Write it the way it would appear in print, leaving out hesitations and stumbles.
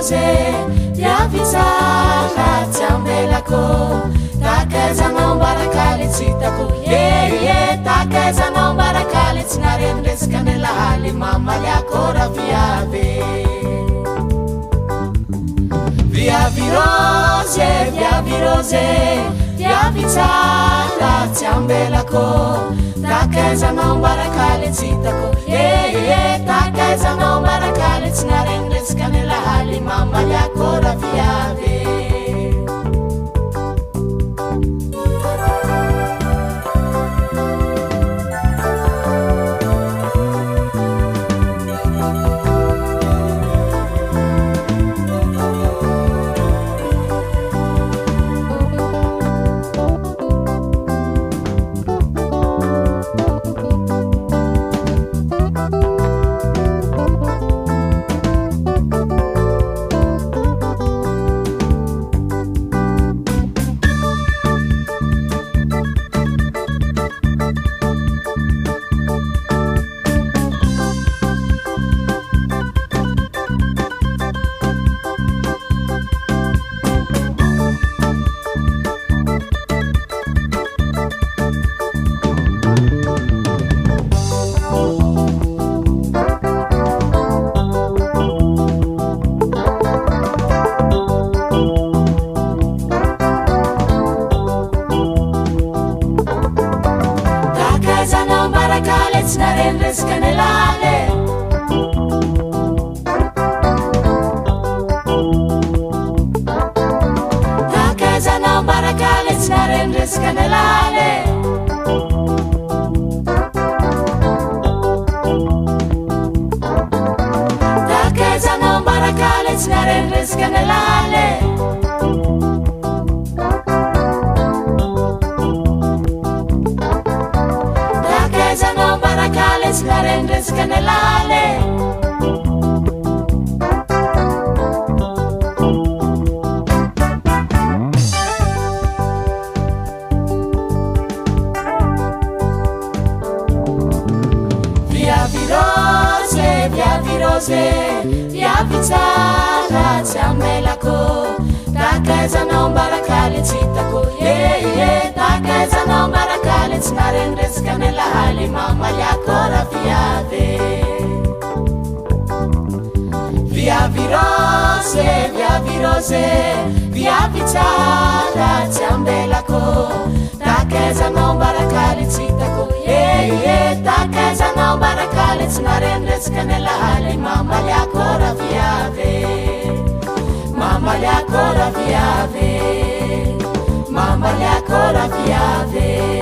Viavy Viavy tsara tsy ambelako takaizanao mbarakaly tsy hitako takaizanao mbarakaly tsy narenresaka ny lahaly mamaliako ra Viavy Viavy Raozy Viavy Raozy Viavy tsara tsy ambelako takaizanao mbarakaly tsy hitako takaizanao mbarakaly tsy narenresaka ny lahaly mamaliako ra Viavy Viavy tsara tsy ambelako takaizanao mbarakaly tsy hitako takaizanao mbarakaly tsy narenresaka ny lahaly mamaliako ra Viavy Viavy Raozy Viavy Raozy Viavy tsara tsy ambelako takaizanao mbarakaly tsy hitako takaizanao mbarakaly tsy narenresaka ny lahaly mamaliako ra Viavy mamaliako ra Viavy mamaliako ra Viavy